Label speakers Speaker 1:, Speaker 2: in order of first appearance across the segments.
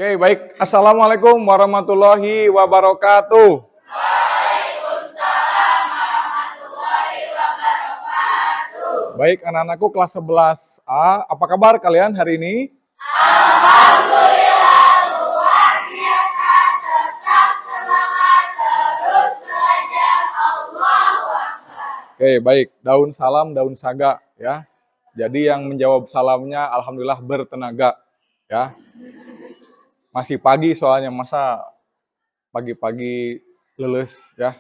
Speaker 1: Oke, baik. Assalamualaikum warahmatullahi wabarakatuh.
Speaker 2: Waalaikumsalam warahmatullahi wabarakatuh.
Speaker 1: Baik, anak-anakku kelas 11A, apa kabar kalian hari ini?
Speaker 2: Alhamdulillah luar biasa, tetap semangat terus belajar. Allahu Akbar.
Speaker 1: Oke, baik. Daun salam, daun saga ya. Jadi yang menjawab salamnya alhamdulillah bertenaga ya. Masih pagi soalnya, masa pagi-pagi lulus ya.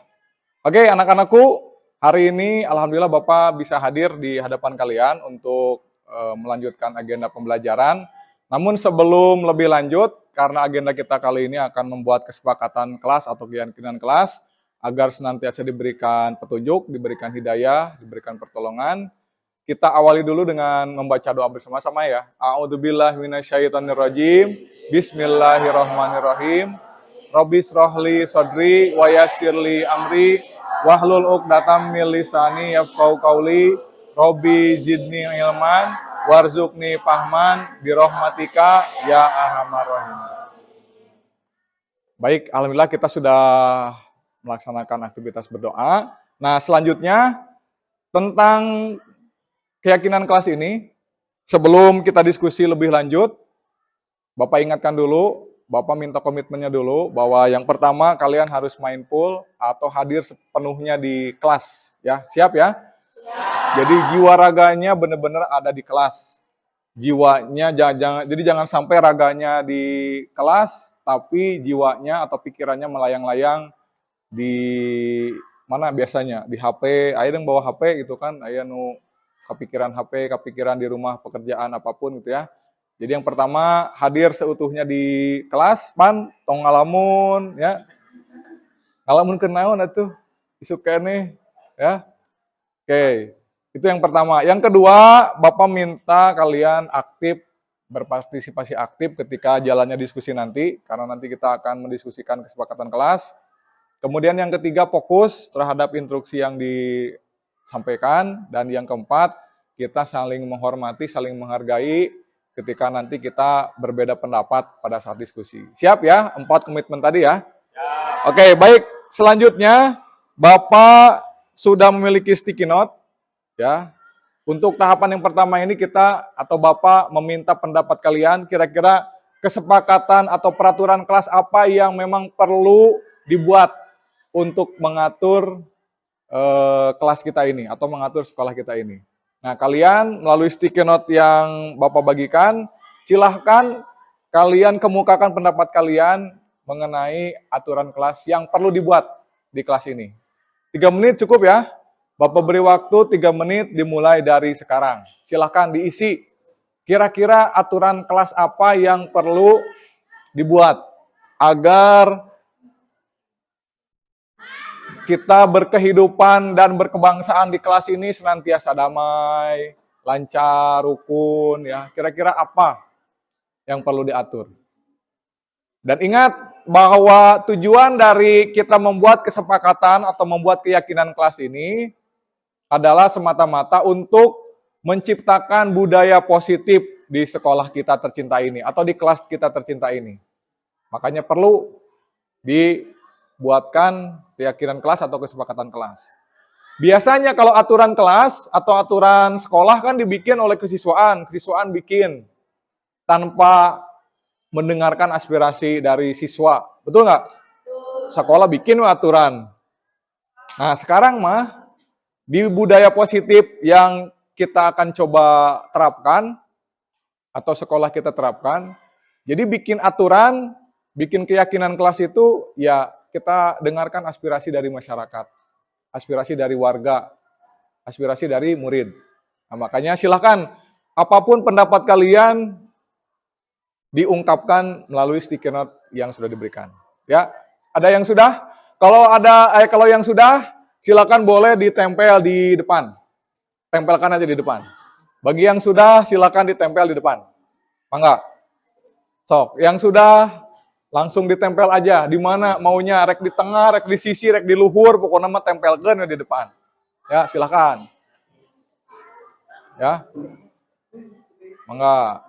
Speaker 1: Oke, anak-anakku, hari ini alhamdulillah Bapak bisa hadir di hadapan kalian untuk melanjutkan agenda pembelajaran. Namun sebelum lebih lanjut, karena agenda kita kali ini akan membuat kesepakatan kelas atau keyakinan kelas agar senantiasa diberikan petunjuk, diberikan hidayah, diberikan pertolongan. Kita awali dulu dengan membaca doa bersama-sama ya. A'udzubillahi minasyaitonirrajim. Bismillahirrahmanirrahim. Robbi srohli sodri wa yassirli amri wahlul uqdatam min lisani yafqahu qauli. Robbi zidni ilman warzuqni fahman birahmatika ya arhamar rahim. Baik, alhamdulillah kita sudah melaksanakan aktivitas berdoa. Nah, selanjutnya tentang keyakinan kelas ini, sebelum kita diskusi lebih lanjut, Bapak ingatkan dulu, Bapak minta komitmennya dulu, bahwa yang pertama kalian harus mindful atau hadir sepenuhnya di kelas. Ya, siap ya? Siap. Jadi jiwa raganya benar-benar ada di kelas. Jiwanya, jadi jangan sampai raganya di kelas, tapi jiwanya atau pikirannya melayang-layang di mana biasanya? Di HP, aya yang bawa HP gitu kan, aya nu kepikiran HP, kepikiran di rumah, pekerjaan apapun gitu ya. Jadi yang pertama hadir seutuhnya di kelas, pan tong ngalamun ya. Ngalamun kenaon atuh? Isuk keneh ya. Oke, itu yang pertama. Yang kedua, Bapak minta kalian aktif, berpartisipasi aktif ketika jalannya diskusi nanti, karena nanti kita akan mendiskusikan kesepakatan kelas. Kemudian yang ketiga, fokus terhadap instruksi yang disampaikan. Dan yang keempat, kita saling menghormati, saling menghargai ketika nanti kita berbeda pendapat pada saat diskusi. Siap ya? 4 komitmen tadi ya? Siap. Oke, baik. Selanjutnya, Bapak sudah memiliki sticky note. Ya. Untuk tahapan yang pertama ini kita atau Bapak meminta pendapat kalian, kira-kira kesepakatan atau peraturan kelas apa yang memang perlu dibuat untuk mengatur kelas kita ini atau mengatur sekolah kita ini. Nah, kalian melalui sticky note yang Bapak bagikan, silahkan kalian kemukakan pendapat kalian mengenai aturan kelas yang perlu dibuat di kelas ini. 3 menit cukup ya. Bapak beri waktu 3 menit dimulai dari sekarang. Silahkan diisi. Kira-kira aturan kelas apa yang perlu dibuat agar kita berkehidupan dan berkebangsaan di kelas ini senantiasa damai, lancar, rukun ya. Kira-kira apa yang perlu diatur? Dan ingat bahwa tujuan dari kita membuat kesepakatan atau membuat keyakinan kelas ini adalah semata-mata untuk menciptakan budaya positif di sekolah kita tercinta ini atau di kelas kita tercinta ini. Makanya perlu dibuatkan keyakinan kelas atau kesepakatan kelas. Biasanya kalau aturan kelas atau aturan sekolah kan dibikin oleh kesiswaan bikin tanpa mendengarkan aspirasi dari siswa. Betul nggak? Sekolah bikin aturan. Nah sekarang mah di budaya positif yang kita akan coba terapkan atau sekolah kita terapkan, jadi bikin aturan, bikin keyakinan kelas itu ya kita dengarkan aspirasi dari masyarakat, aspirasi dari warga, aspirasi dari murid. Nah, makanya silahkan apapun pendapat kalian diungkapkan melalui sticky note yang sudah diberikan. Ya, ada yang sudah? Kalau yang sudah, silakan boleh ditempel di depan. Tempelkan aja di depan. Bagi yang sudah, silakan ditempel di depan. Mangga. Sok, yang sudah langsung ditempel aja. Di mana maunya? Rek di tengah, rek di sisi, rek di luhur, pokoknya mah tempelkan di depan. Ya, silakan. Ya. Mangga.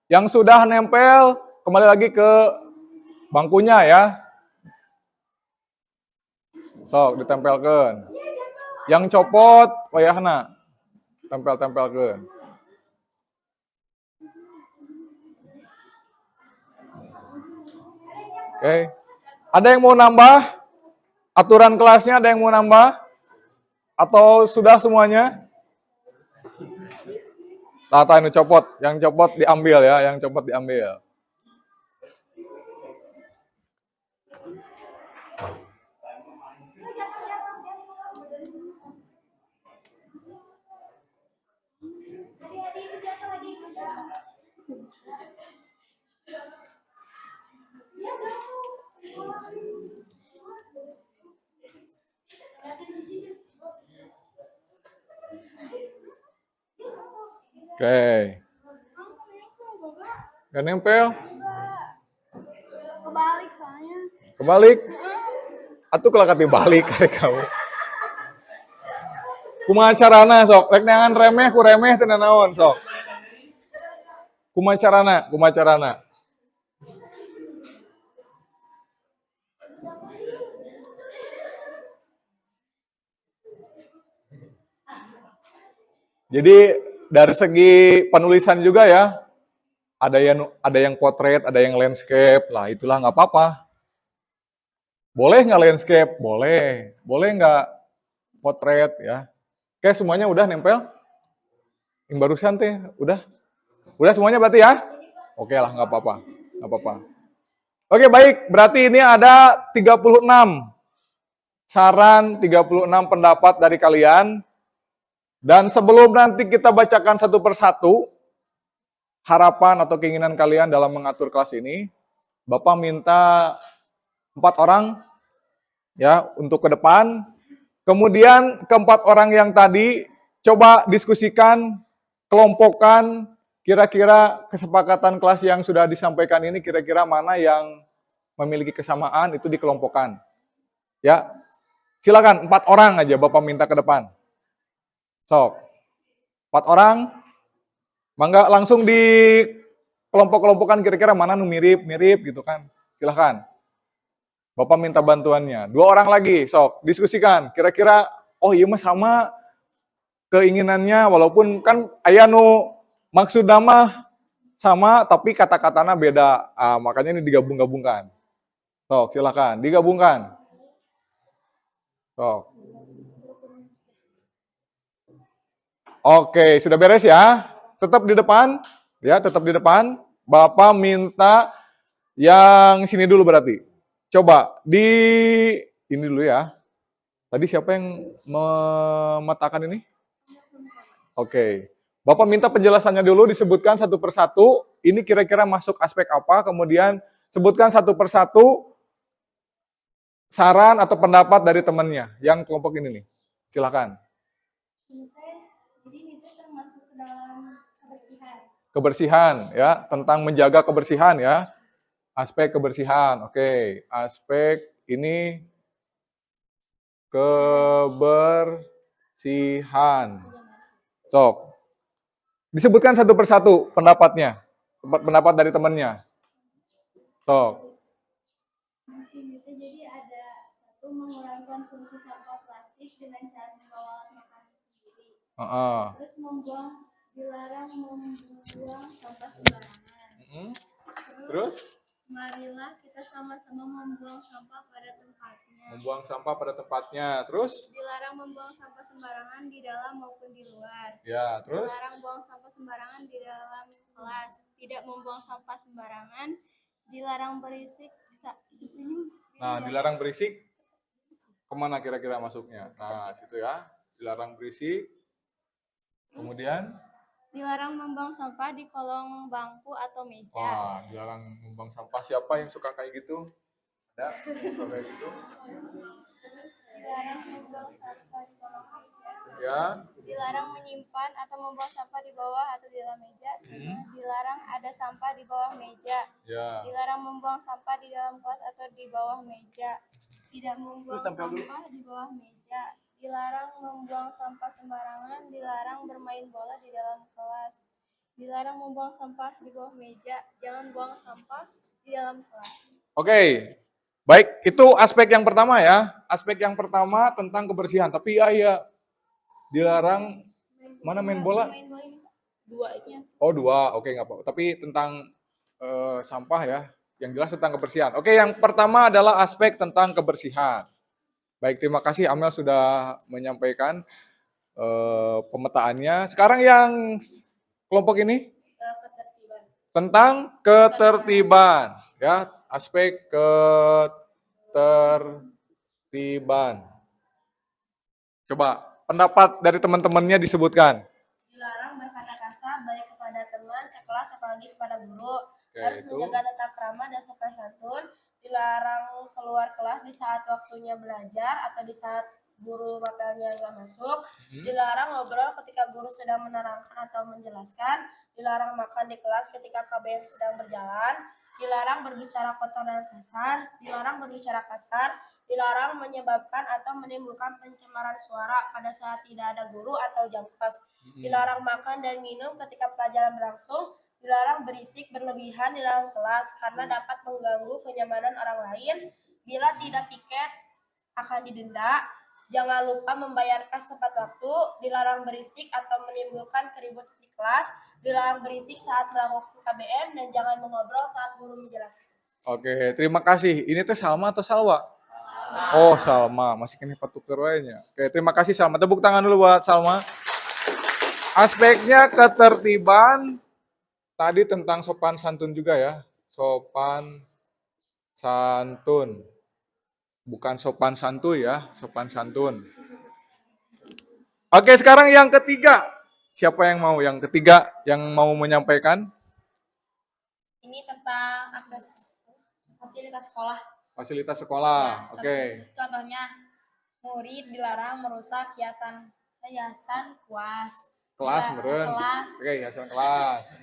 Speaker 1: Yang sudah nempel, kembali lagi ke bangkunya ya. Sok, ditempelkan. Yang copot, wayahna. Tempel-tempelkan. Oke. Ada yang mau nambah? Aturan kelasnya ada yang mau nambah? Atau sudah semuanya? Tata ini copot. Yang copot diambil ya. Yang copot diambil. Oke. Gak nempel?
Speaker 2: Kebalik soalnya.
Speaker 1: Kebalik? Atuh kalau kati balik kali kamu. Kumaha carana sok? Rek neangan remeh ku remeh teu naon sok. Kumaha carana? Kumaha carana? Jadi dari segi penulisan juga ya, ada yang potret, ada yang landscape, lah itulah nggak apa-apa. Boleh nggak landscape? Boleh. Boleh nggak potret ya? Oke, semuanya udah nempel? Yang barusan teh, udah? Udah semuanya berarti ya? Oke lah, nggak apa-apa. Nggak apa-apa. Oke, baik. Berarti ini ada 36 saran, 36 pendapat dari kalian. Dan sebelum nanti kita bacakan satu persatu, harapan atau keinginan kalian dalam mengatur kelas ini, Bapak minta 4 orang ya untuk ke depan. Kemudian keempat orang yang tadi coba diskusikan, kelompokkan kira-kira kesepakatan kelas yang sudah disampaikan ini kira-kira mana yang memiliki kesamaan itu dikelompokkan. Ya. Silakan 4 orang aja Bapak minta ke depan. Sok. 4 orang. Mangga langsung di kelompok-kelompokan kira-kira mana nu mirip-mirip gitu kan. Silakan. Bapak minta bantuannya. 2 orang lagi, sok diskusikan. Kira-kira oh iya mah sama keinginannya walaupun kan aya nu maksud nama sama tapi kata-katanya beda. Makanya ini digabung-gabungkan. Sok, silakan digabungkan. Sok. Oke, sudah beres ya? Tetap di depan, ya, tetap di depan. Bapak minta yang sini dulu berarti. Coba di ini dulu ya. Tadi siapa yang memetakan ini? Oke. Bapak minta penjelasannya dulu, disebutkan satu persatu. Ini kira-kira masuk aspek apa, kemudian sebutkan satu persatu saran atau pendapat dari temannya yang kelompok ini nih. Silakan.
Speaker 2: Jadi ini termasuk ke dalam kebersihan.
Speaker 1: Kebersihan ya, tentang menjaga kebersihan ya. Aspek kebersihan. Oke, aspek ini kebersihan. Sok. Disebutkan satu persatu pendapatnya. Pendapat dari temannya. Sok.
Speaker 2: Jadi ada satu mengurangi konsumsi sampah plastik dengan cara membawa alat makan sendiri. Terus dilarang membuang sampah sembarangan.
Speaker 1: Terus?
Speaker 2: Marilah kita sama-sama membuang sampah pada tempatnya.
Speaker 1: Membuang sampah pada tempatnya. Terus?
Speaker 2: Dilarang membuang sampah sembarangan di dalam maupun di luar.
Speaker 1: Ya, terus?
Speaker 2: Dilarang buang sampah sembarangan di dalam kelas. Tidak membuang sampah sembarangan. Dilarang berisik.
Speaker 1: Nah, dilarang berisik. Kemana kira-kira masuknya? Nah, situ ya. Dilarang berisik. Kemudian?
Speaker 2: Dilarang membuang sampah di kolong bangku atau meja.
Speaker 1: Wah, dilarang membuang sampah. Siapa yang suka kayak gitu? Ada yang suka kayak gitu?
Speaker 2: Dilarang membuang sampah di kolong meja.
Speaker 1: Ya.
Speaker 2: Dilarang menyimpan atau membuang sampah di bawah atau di dalam meja. Dilarang ada sampah di bawah meja.
Speaker 1: Ya.
Speaker 2: Dilarang membuang sampah di dalam kelas atau di bawah meja. Tidak membuang sampah di bawah meja. Dilarang membuang sampah sembarangan. Dilarang bermain bola di dalam kelas. Dilarang membuang sampah di bawah meja. Jangan buang sampah di dalam kelas.
Speaker 1: Oke, baik, itu aspek yang pertama ya. Aspek yang pertama tentang kebersihan. Tapi ya, dilarang mana main bola?
Speaker 2: Main bola ini, Kak. Duanya.
Speaker 1: Oh, dua, oke nggak apa-apa. Tapi tentang sampah ya, yang jelas tentang kebersihan. Oke, yang pertama adalah aspek tentang kebersihan. Baik, terima kasih Amel sudah menyampaikan pemetaannya. Sekarang yang kelompok ini
Speaker 2: Ketertiban.
Speaker 1: tentang ketertiban, ya, aspek ketertiban. Coba pendapat dari teman-temannya disebutkan.
Speaker 2: Dilarang berkata kasar baik kepada teman sekelas apalagi kepada guru.
Speaker 1: Oke,
Speaker 2: Harus
Speaker 1: itu.
Speaker 2: menjaga tata krama dan sopan santun. Dilarang keluar kelas di saat waktunya belajar atau di saat guru mapelnya nggak masuk. Dilarang ngobrol ketika guru sedang menerangkan atau menjelaskan. Dilarang makan di kelas ketika KBM sedang berjalan. Dilarang berbicara kotor dan kasar. Dilarang berbicara kasar. Dilarang menyebabkan atau menimbulkan pencemaran suara pada saat tidak ada guru atau jam kos. Dilarang makan dan minum ketika pelajaran berlangsung. Dilarang berisik berlebihan di dalam kelas karena dapat mengganggu kenyamanan orang lain. Bila tidak tiket akan didenda. Jangan lupa membayar kas tepat waktu. Dilarang berisik atau menimbulkan keributan di kelas. Dilarang berisik saat melakukan KBM dan jangan mengobrol saat guru menjelaskan.
Speaker 1: Oke, terima kasih. Ini tuh Salma atau Salwa? Oh, Salma. Masih kena patukar wanya. Oke, terima kasih Salma. Tepuk tangan dulu buat Salma. Aspeknya ketertiban, tadi tentang sopan santun juga ya. Sopan santun. Bukan sopan santuy ya, sopan santun. Oke, sekarang yang ketiga. Siapa yang mau? Yang ketiga yang mau menyampaikan?
Speaker 2: Ini tentang akses fasilitas sekolah.
Speaker 1: Fasilitas sekolah. Oke.
Speaker 2: Contohnya, murid dilarang merusak hiasan kuas.
Speaker 1: Kelas meren.
Speaker 2: Kelas.
Speaker 1: Oke, hiasan kelas.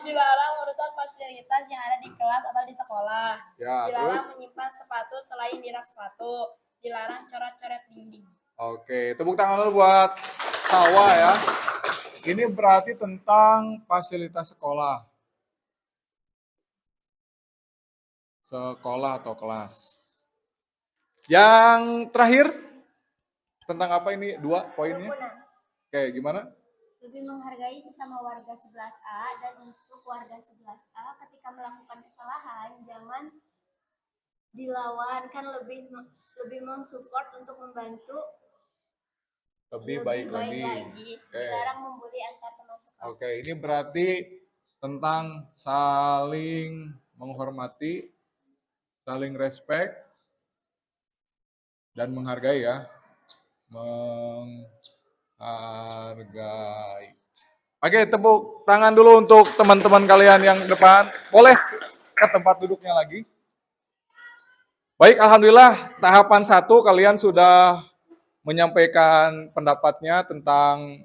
Speaker 2: Dilarang merusak fasilitas yang ada di kelas atau di sekolah.
Speaker 1: Ya,
Speaker 2: Dilarang
Speaker 1: terus?
Speaker 2: menyimpan sepatu selain di rak sepatu. Dilarang coret-coret dinding.
Speaker 1: Oke, tepuk tangan dulu buat Salwa ya. Ini berarti tentang fasilitas sekolah. Sekolah atau kelas. Yang terakhir, tentang apa ini? Dua poinnya. Oke, gimana?
Speaker 2: Lebih menghargai sesama warga 11A dan untuk warga 11A ketika melakukan kesalahan jangan dilawan, kan lebih mensupport untuk membantu
Speaker 1: Lebih baik lagi. Oke.
Speaker 2: Dilarang membuli antar teman sekelas.
Speaker 1: Oke, ini berarti tentang saling menghormati, saling respect, dan menghargai ya. Menghargai. Oke, tepuk tangan dulu untuk teman-teman kalian yang depan. Boleh ke tempat duduknya lagi. Baik, alhamdulillah tahapan 1 kalian sudah menyampaikan pendapatnya tentang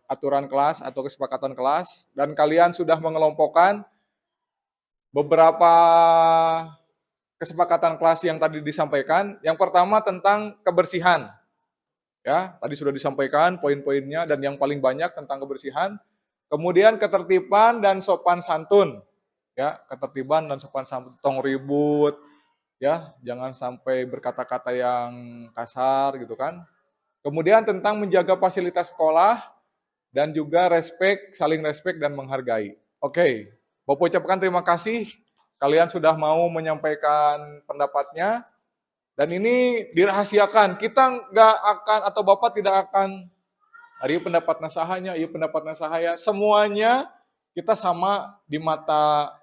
Speaker 1: aturan kelas atau kesepakatan kelas dan kalian sudah mengelompokkan beberapa kesepakatan kelas yang tadi disampaikan. Yang pertama tentang kebersihan. Ya, tadi sudah disampaikan poin-poinnya dan yang paling banyak tentang kebersihan. Kemudian ketertiban dan sopan santun. Ya, ketertiban dan sopan santun, tong ribut, ya, jangan sampai berkata-kata yang kasar gitu kan. Kemudian tentang menjaga fasilitas sekolah dan juga saling respect dan menghargai. Oke, Bapak ucapkan terima kasih kalian sudah mau menyampaikan pendapatnya. Dan ini dirahasiakan, kita nggak akan atau Bapak tidak akan, iya pendapat nasahanya, iya pendapat nasahaya, semuanya kita sama di mata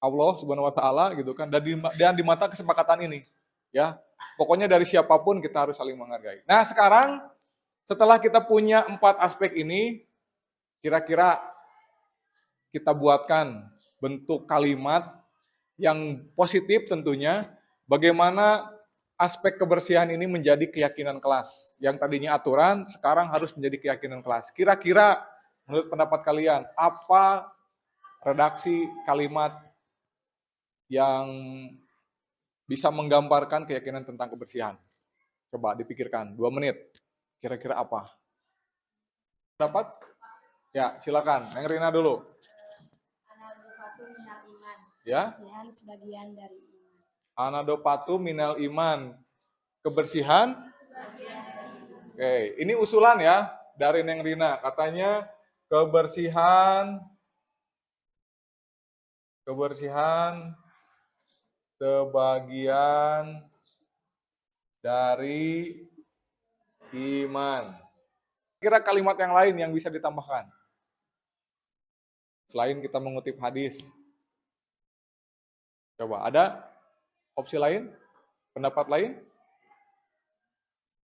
Speaker 1: Allah Subhanahu wa taala gitu kan dan di mata kesepakatan ini. Ya. Pokoknya dari siapapun kita harus saling menghargai. Nah, sekarang setelah kita punya 4 aspek ini, kira-kira kita buatkan bentuk kalimat yang positif tentunya, bagaimana aspek kebersihan ini menjadi keyakinan kelas. Yang tadinya aturan, sekarang harus menjadi keyakinan kelas. Kira-kira menurut pendapat kalian, apa redaksi kalimat yang bisa menggambarkan keyakinan tentang kebersihan? Coba dipikirkan, 2 menit. Kira-kira apa? Dapat? Ya, silakan. Neng Rina dulu.
Speaker 2: An-nadhofatu minal iman.
Speaker 1: Ya.
Speaker 2: Kebersihan sebagian dari iman.
Speaker 1: Anadopatu minal iman. Kebersihan. Oke, ini usulan ya dari Neng Rina. Katanya kebersihan sebagian dari iman. Kira kalimat yang lain yang bisa ditambahkan selain kita mengutip hadis. Coba, ada opsi lain? Pendapat lain?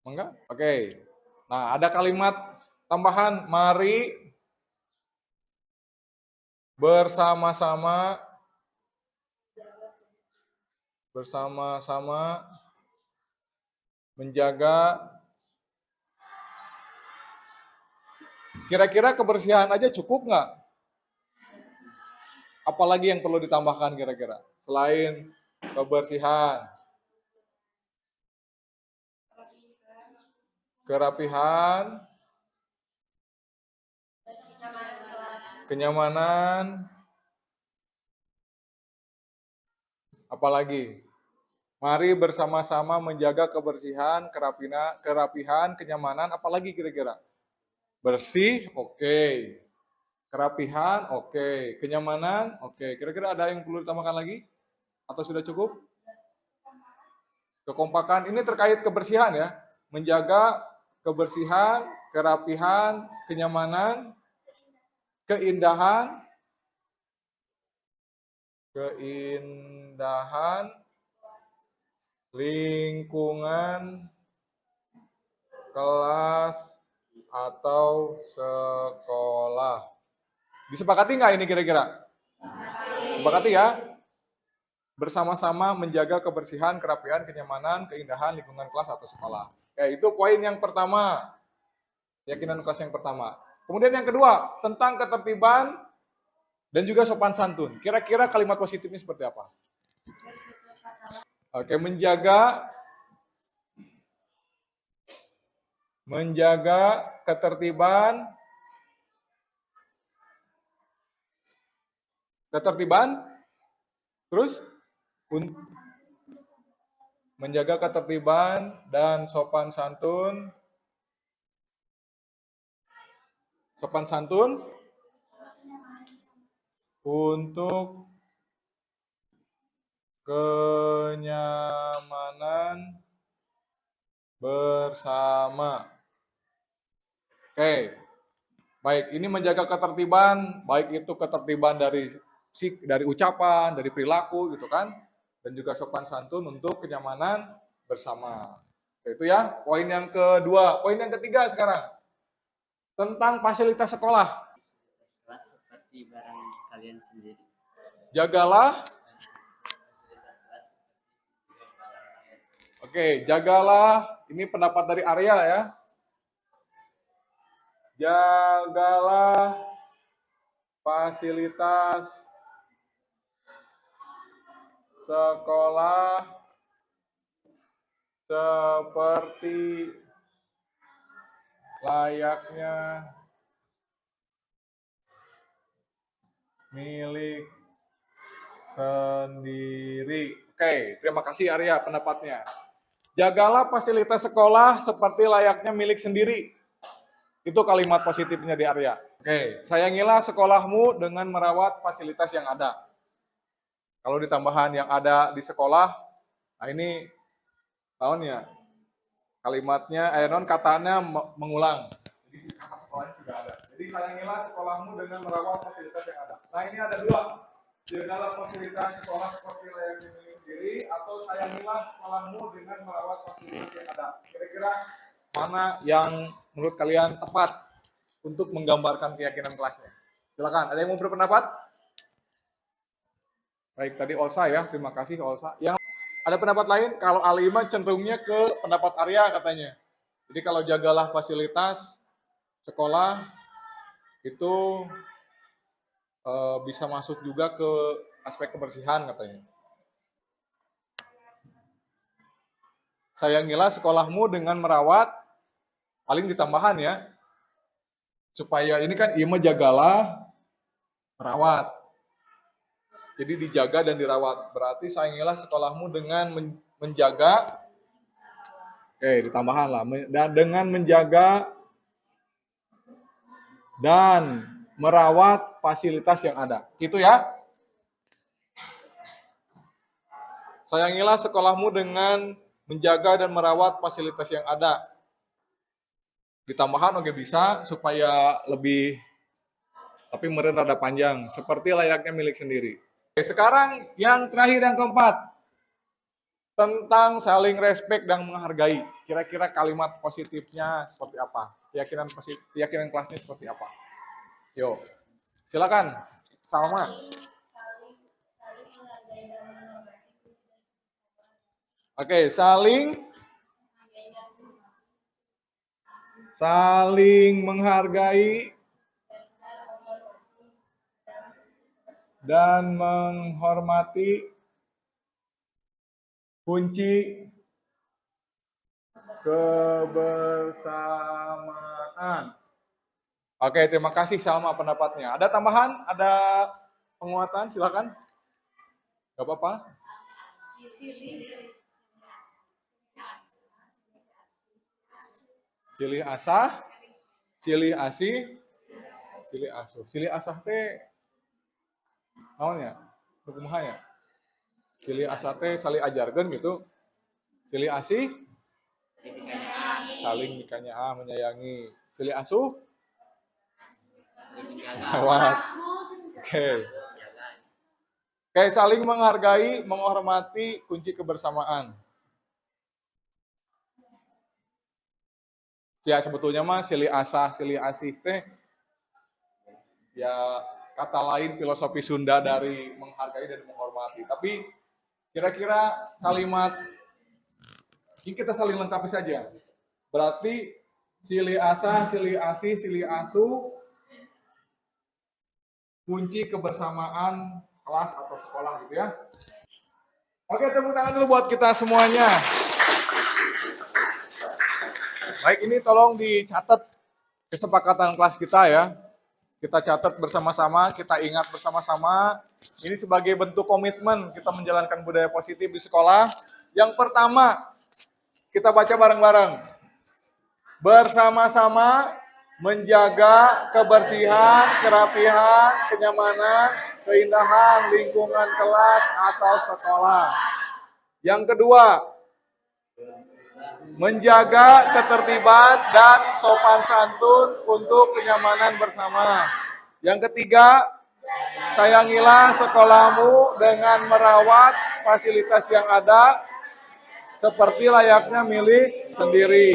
Speaker 1: Enggak? Oke. Nah, ada kalimat tambahan, mari bersama-sama menjaga. Kira-kira kebersihan aja cukup nggak? Apalagi yang perlu ditambahkan kira-kira? Selain kebersihan, kerapihan, kenyamanan, apalagi? Mari bersama-sama menjaga kebersihan, kerapihan, kenyamanan, apalagi kira-kira? Bersih, oke. Kerapihan, oke. Kenyamanan, oke. Kira-kira ada yang perlu ditambahkan lagi? Atau sudah cukup? Kekompakan, ini terkait kebersihan ya. Menjaga kebersihan, kerapihan, kenyamanan, keindahan, lingkungan, kelas, atau sekolah. Disepakati nggak ini kira-kira? Sepakati ya? Bersama-sama menjaga kebersihan, kerapihan, kenyamanan, keindahan, lingkungan kelas atau sekolah. Ya, itu poin yang pertama. Keyakinan kelas yang pertama. Kemudian yang kedua, tentang ketertiban dan juga sopan santun. Kira-kira kalimat positifnya seperti apa? Oke, menjaga ketertiban, terus menjaga ketertiban dan sopan santun untuk kenyamanan bersama. Oke, baik. Ini menjaga ketertiban, baik itu ketertiban dari ucapan, dari perilaku, gitu kan, dan juga sopan santun untuk kenyamanan bersama. Itu ya, poin yang kedua. Poin yang ketiga sekarang tentang fasilitas sekolah.
Speaker 3: Kelas seperti barang kalian sendiri.
Speaker 1: Jagalah. Oke, jagalah. Ini pendapat dari Arya ya. Jagalah fasilitas sekolah seperti layaknya milik sendiri. Oke, terima kasih Arya pendapatnya. Jagalah fasilitas sekolah seperti layaknya milik sendiri. Itu kalimat positifnya di Arya. Oke, sayangilah sekolahmu dengan merawat fasilitas yang ada. Kalau ditambahan yang ada di sekolah, nah ini tahunnya kalimatnya, katanya mengulang. Jadi kata sekolahnya sudah ada. Jadi sayangilah sekolahmu dengan merawat fasilitas yang ada. Nah ini ada dua. Jagalah fasilitas sekolah seperti layaknya milik sendiri, atau sayangilah sekolahmu dengan merawat fasilitas yang ada. Kira-kira mana yang menurut kalian tepat untuk menggambarkan keyakinan kelasnya? Silakan, ada yang mau berpendapat? Baik, tadi Olsa ya, terima kasih Olsa. Yang ada pendapat lain? Kalau Alima cenderungnya ke pendapat Arya katanya. Jadi kalau jagalah fasilitas sekolah itu bisa masuk juga ke aspek kebersihan katanya. Sayangilah sekolahmu dengan merawat, paling ditambahan ya, supaya ini kan ima jagalah merawat. Jadi dijaga dan dirawat. Berarti sayangilah sekolahmu dengan menjaga, ditambahan lah, dan dengan menjaga dan merawat fasilitas yang ada. Gitu ya. Sayangilah sekolahmu dengan menjaga dan merawat fasilitas yang ada. Ditambahan oke bisa supaya lebih, tapi meren rada panjang, seperti layaknya milik sendiri. Oke, sekarang yang terakhir, yang keempat, tentang saling respect dan menghargai. Kira-kira kalimat positifnya seperti apa? Keyakinan kelasnya seperti apa? Yo, silakan, Salma. Oke, saling menghargai dan menghormati kunci kebersamaan. Oke, terima kasih Salma pendapatnya. Ada tambahan? Ada penguatan? Silakan. Gak apa-apa. Silih asah, silih asih, silih asuh. Silih asah teh naon ya? Kumaha ya? Silih asah teh saling ajarkeun gitu. Silih asih saling mikanya menyayangi. Silih asuh rawat. Oke. Oke, saling menghargai, menghormati kunci kebersamaan. Ya sebetulnya mah silih asah, silih asih teh ya kata lain filosofi Sunda dari menghargai dan menghormati. Tapi kira-kira kalimat ini kita saling lengkapi saja. Berarti silih asah, silih asih, silih asuh kunci kebersamaan kelas atau sekolah gitu ya. Oke, tepuk tangan dulu buat kita semuanya. Baik, ini tolong dicatat kesepakatan kelas kita ya. Kita catat bersama-sama, kita ingat bersama-sama. Ini sebagai bentuk komitmen kita menjalankan budaya positif di sekolah. Yang pertama, kita baca bareng-bareng. Bersama-sama menjaga kebersihan, kerapihan, kenyamanan, keindahan lingkungan kelas atau sekolah. Yang kedua, menjaga ketertiban dan sopan santun untuk kenyamanan bersama. Yang ketiga, sayangilah sekolahmu dengan merawat fasilitas yang ada seperti layaknya milik sendiri.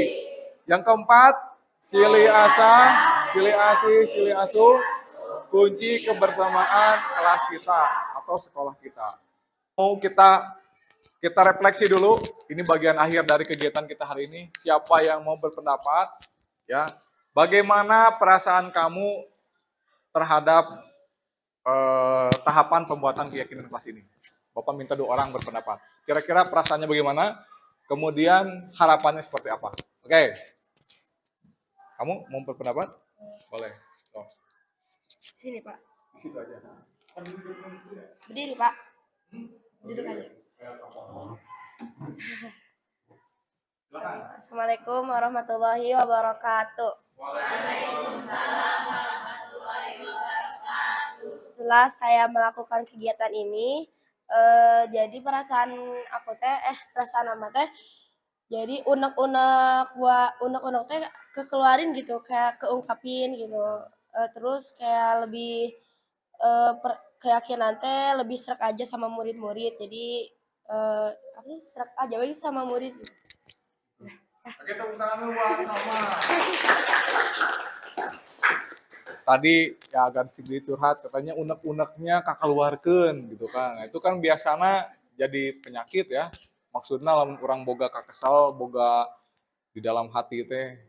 Speaker 1: Yang keempat, silih asah, silih asih, silih asuh, kunci kebersamaan kelas kita atau sekolah kita. Mau kita refleksi dulu, ini bagian akhir dari kegiatan kita hari ini. Siapa yang mau berpendapat? Ya, bagaimana perasaan kamu terhadap tahapan pembuatan keyakinan kelas ini? Bapak minta 2 orang berpendapat. Kira-kira perasaannya bagaimana? Kemudian harapannya seperti apa? Oke, kamu mau berpendapat? Boleh. Oh.
Speaker 2: Sini Pak.
Speaker 1: Di situ aja.
Speaker 2: Berdiri Pak. Duduk aja. Assalamualaikum warahmatullahi wabarakatuh. Setelah saya melakukan kegiatan ini, jadi perasaan ama teh, jadi unek-unek teh kekeluarin gitu, kayak keungkapin gitu. Terus kayak lebih keyakinan teh lebih serak aja sama murid-murid. Jadi serak aja lagi sama murid.
Speaker 1: Oke, tepuk tangan dulu buat Salma. Tadi ya agak sedikit curhat, katanya unek-uneknya kakeluarkeun gitu kan. Nah, itu kan biasanya jadi penyakit ya. Maksudnya lamun urang boga kakesal, boga di dalam hati teh.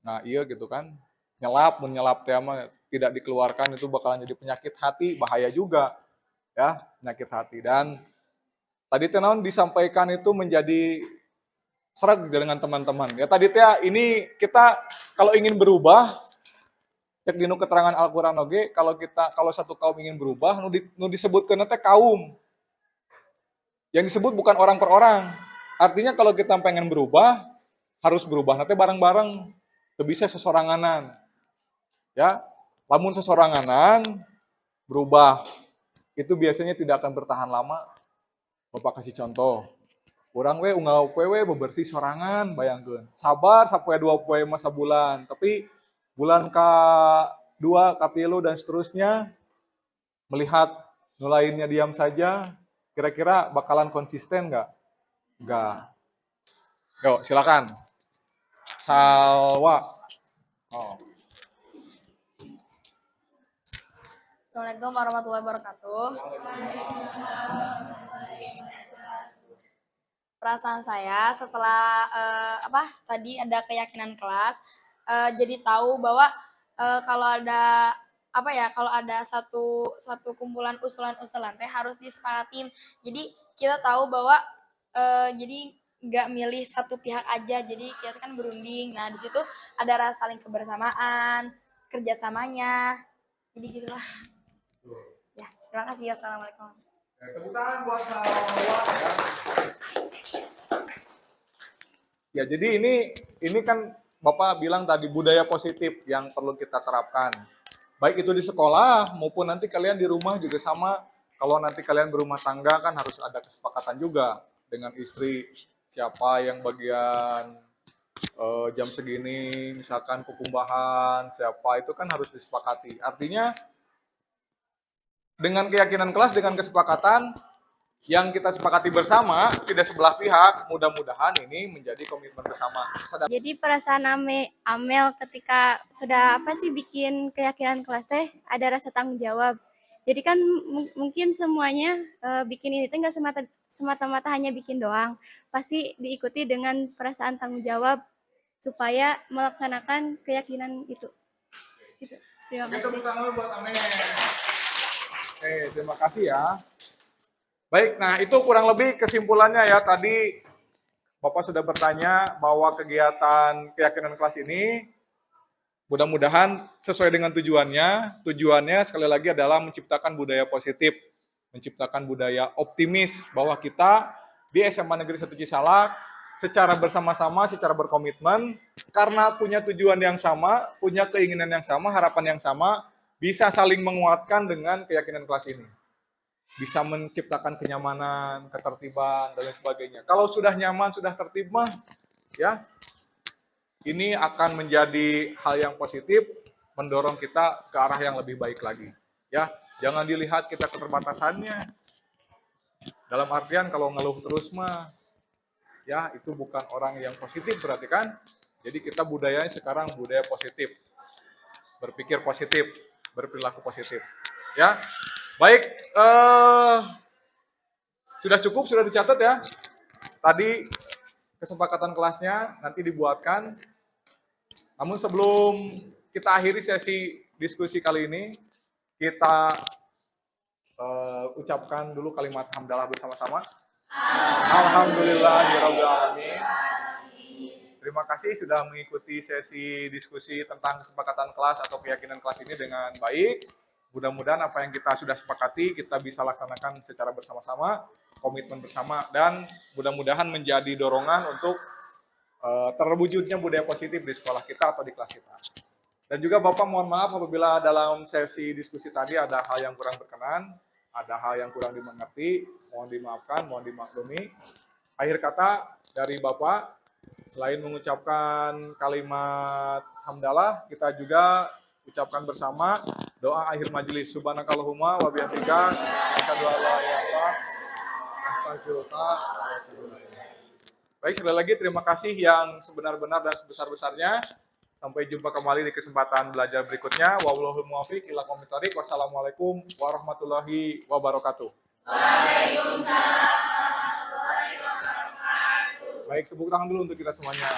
Speaker 1: Nah, iya gitu kan. Menyelap teh mah tidak dikeluarkan itu bakalan jadi penyakit hati, bahaya juga. Ya, penyakit hati. Dan tadi teh naon disampaikan itu menjadi seret dengan teman-teman. Ya tadi teh ini kita kalau ingin berubah cek dinu keterangan Al-Qur'an oge kalau satu kaum ingin berubah nu disebutkeun teh kaum. Yang disebut bukan orang per orang. Artinya kalau kita pengen berubah harus berubah nanti bareng-bareng. Teu bisa sesoranganan. Ya, lamun sesoranganan berubah itu biasanya tidak akan bertahan lama. Bapak kasih contoh. Urang we unggal poe we bebersih sorangan, bayangkeun. Sabar sapoe 2 poe masa bulan, tapi bulan ke-2, ke-3 dan seterusnya melihat nu lainnya diam saja, kira-kira bakalan konsisten nggak? Nggak. Yuk, silakan. Salwa. Oh.
Speaker 2: Assalamualaikum warahmatullahi wabarakatuh. Perasaan saya setelah tadi ada keyakinan kelas, jadi tahu bahwa kalau ada satu kumpulan usulan-usulan teh harus disepakatin. Jadi kita tahu bahwa jadi nggak milih satu pihak aja. Jadi kita kan berunding. Nah di situ ada rasa saling kebersamaan, kerjasamanya. Jadi gitulah. Ya, terima kasih. Assalamualaikum.
Speaker 1: Tepuk tangan buat Salwa ya. Ya, jadi ini kan Bapak bilang tadi budaya positif yang perlu kita terapkan. Baik itu di sekolah maupun nanti kalian di rumah juga sama. Kalau nanti kalian berumah tangga kan harus ada kesepakatan juga dengan istri. Siapa yang bagian jam segini, misalkan kukumbahan, siapa itu kan harus disepakati. Artinya dengan keyakinan kelas, dengan kesepakatan yang kita sepakati bersama, tidak sebelah pihak, mudah-mudahan ini menjadi komitmen bersama.
Speaker 4: Jadi perasaan Amel ketika sudah bikin keyakinan kelas teh ada rasa tanggung jawab. Jadi kan mungkin semuanya bikin ini teh nggak semata-mata hanya bikin doang. Pasti diikuti dengan perasaan tanggung jawab supaya melaksanakan keyakinan itu. Gitu. Terima kasih.
Speaker 1: Tepuk tangan buat Amel. Terima kasih ya. Baik, nah itu kurang lebih kesimpulannya ya. Tadi Bapak sudah bertanya bahwa kegiatan keyakinan kelas ini mudah-mudahan sesuai dengan tujuannya. Tujuannya sekali lagi adalah menciptakan budaya positif, menciptakan budaya optimis bahwa kita di SMA Negeri 1 Cisalak secara bersama-sama, secara berkomitmen, karena punya tujuan yang sama, punya keinginan yang sama, harapan yang sama, bisa saling menguatkan dengan keyakinan kelas ini. Bisa menciptakan kenyamanan, ketertiban, dan lain sebagainya. Kalau sudah nyaman, sudah tertib mah, ya, ini akan menjadi hal yang positif, mendorong kita ke arah yang lebih baik lagi. Ya, jangan dilihat kita keterbatasannya. Dalam artian kalau ngeluh terus mah, ya itu bukan orang yang positif berarti kan. Jadi kita budayanya sekarang budaya positif, berpikir positif, berperilaku positif. Ya. Baik, sudah cukup, sudah dicatat ya. Tadi kesepakatan kelasnya nanti dibuatkan. Namun sebelum kita akhiri sesi diskusi kali ini, kita ucapkan dulu kalimat hamdalah bersama-sama. Alhamdulillahirabbil alamin. Terima kasih sudah mengikuti sesi diskusi tentang kesepakatan kelas atau keyakinan kelas ini dengan baik. Mudah-mudahan apa yang kita sudah sepakati kita bisa laksanakan secara bersama-sama, komitmen bersama, dan mudah-mudahan menjadi dorongan untuk terwujudnya budaya positif di sekolah kita atau di kelas kita. Dan juga Bapak mohon maaf apabila dalam sesi diskusi tadi ada hal yang kurang berkenan, ada hal yang kurang dimengerti, mohon dimaafkan, mohon dimaklumi. Akhir kata dari Bapak, selain mengucapkan kalimat hamdalah, kita juga ucapkan bersama doa akhir majelis. Subhanakallahumma wa bihamdika asyhadu an la ilaha illa anta astaghfiruka wa atubu ilaik. Baik, sekali lagi terima kasih yang sebenar-benar dan sebesar-besarnya. Sampai jumpa kembali di kesempatan belajar berikutnya. Wallahul muwaffiq ila aqwamit thoriq. Wassalamualaikum warahmatullahi wabarakatuh. Waalaikumsalam warahmatullahi wabarakatuh. Baik, tepuk tangan dulu untuk kita semuanya.